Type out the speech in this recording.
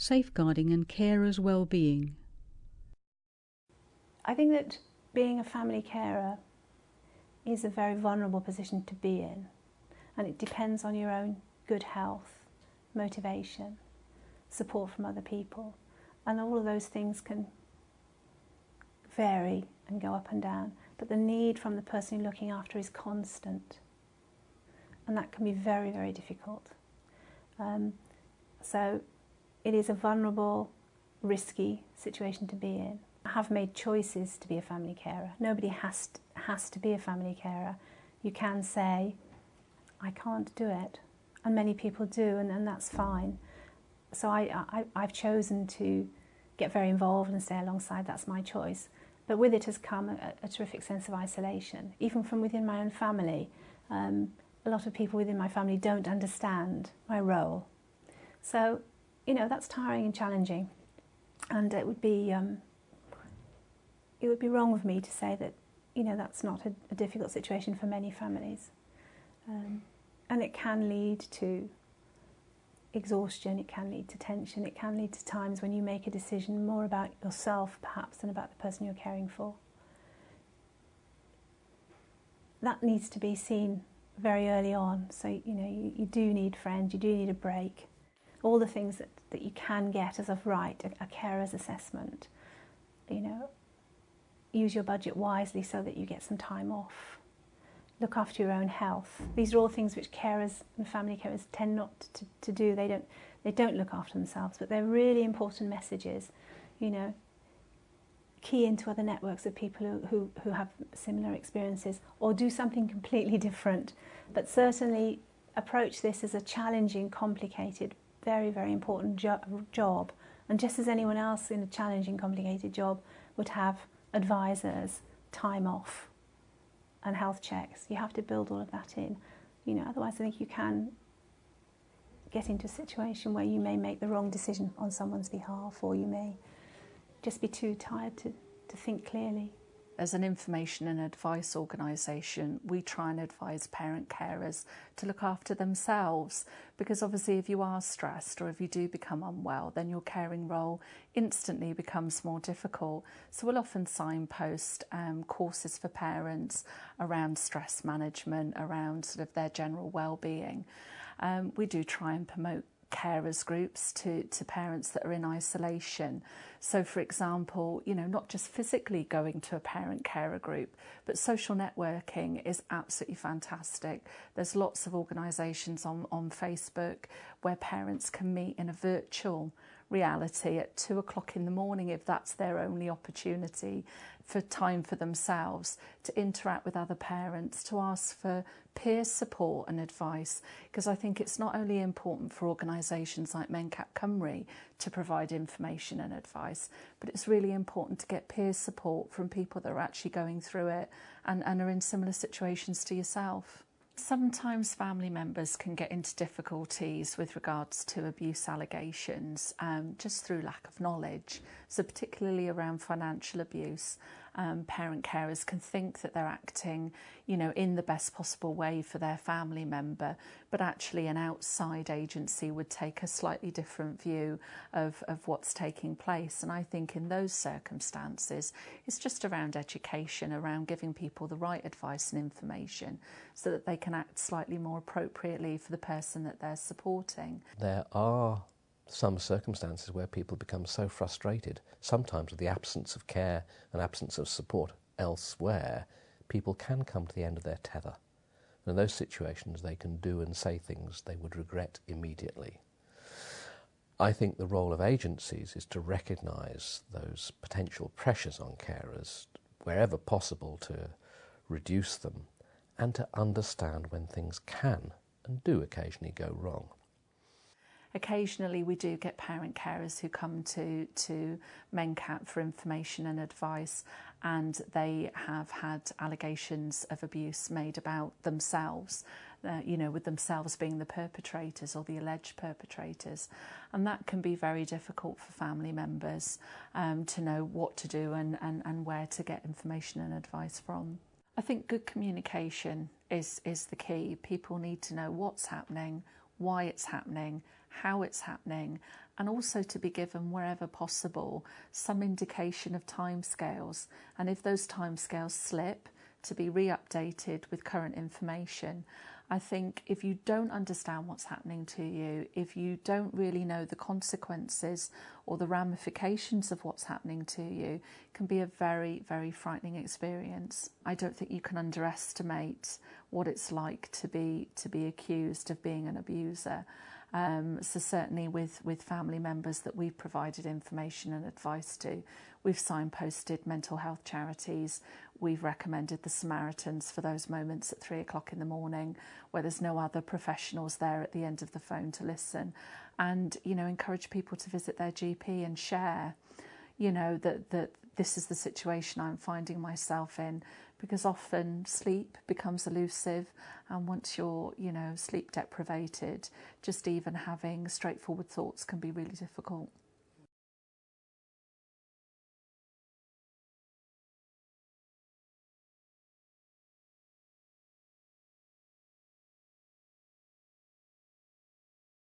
safeguarding and carers' well-being. I think that being a family carer is a very vulnerable position to be in, and it depends on your own good health, motivation, support from other people, and all of those things can vary and go up and down, but the need from the person you're looking after is constant, and that can be very, very difficult. So it is a vulnerable, risky situation to be in. I have made choices to be a family carer. Nobody has to be a family carer. You can say, I can't do it, and many people do, and that's fine. So I've chosen to get very involved and stay alongside. That's my choice. But with it has come a terrific sense of isolation, even from within my own family. A lot of people within my family don't understand my role. So, you know, that's tiring and challenging, and it would be wrong of me to say that, you know, that's not a difficult situation for many families. And it can lead to exhaustion, it can lead to tension, it can lead to times when you make a decision more about yourself perhaps than about the person you're caring for. That needs to be seen very early on. So, you know, you do need friends, you do need a break. All the things that you can get as of right, a carer's assessment. You know, use your budget wisely so that you get some time off. Look after your own health. These are all things which carers and family carers tend not to do. They don't look after themselves, but they're really important messages. You know, key into other networks of people who have similar experiences, or do something completely different. But certainly approach this as a challenging, complicated, very, very important job. And just as anyone else in a challenging, complicated job would have advisors, time off, and health checks, you have to build all of that in. You know, otherwise I think you can get into a situation where you may make the wrong decision on someone's behalf, or you may just be too tired to think clearly. As an information and advice organisation, we try and advise parent carers to look after themselves, because obviously if you are stressed or if you do become unwell, then your caring role instantly becomes more difficult. So we'll often signpost courses for parents around stress management, around sort of their general well-being. We do try and promote carers groups to parents that are in isolation. So for example, you know, not just physically going to a parent carer group, but social networking is absolutely fantastic. There's lots of organisations on Facebook where parents can meet in a virtual reality at 2 o'clock in the morning, if that's their only opportunity for time for themselves, to interact with other parents, to ask for peer support and advice, because I think it's not only important for organisations like MenCap Cymru to provide information and advice, but it's really important to get peer support from people that are actually going through it and are in similar situations to yourself. Sometimes family members can get into difficulties with regards to abuse allegations just through lack of knowledge. So particularly around financial abuse, parent carers can think that they're acting, you know, in the best possible way for their family member, but actually an outside agency would take a slightly different view of what's taking place. And I think in those circumstances, it's just around education, around giving people the right advice and information so that they can act slightly more appropriately for the person that they're supporting. There are some circumstances where people become so frustrated, sometimes with the absence of care and absence of support elsewhere, people can come to the end of their tether. And in those situations they can do and say things they would regret immediately. I think the role of agencies is to recognise those potential pressures on carers wherever possible, to reduce them, and to understand when things can and do occasionally go wrong. Occasionally we do get parent carers who come to MenCap for information and advice, and they have had allegations of abuse made about themselves, you know, with themselves being the perpetrators or the alleged perpetrators. And that can be very difficult for family members to know what to do and where to get information and advice from. I think good communication is the key. People need to know what's happening, why it's happening, how it's happening, and also to be given, wherever possible, some indication of timescales. And if those timescales slip, to be re-updated with current information. I think if you don't understand what's happening to you, if you don't really know the consequences or the ramifications of what's happening to you, it can be a very, very frightening experience. I don't think you can underestimate what it's like to be accused of being an abuser. So certainly with family members that we've provided information and advice to, we've signposted mental health charities. We've recommended the Samaritans for those moments at 3 o'clock in the morning where there's no other professionals there at the end of the phone to listen, and, you know, encourage people to visit their GP and share, you know, that this is the situation I'm finding myself in, because often sleep becomes elusive, and once you're, you know, sleep deprivated, just even having straightforward thoughts can be really difficult.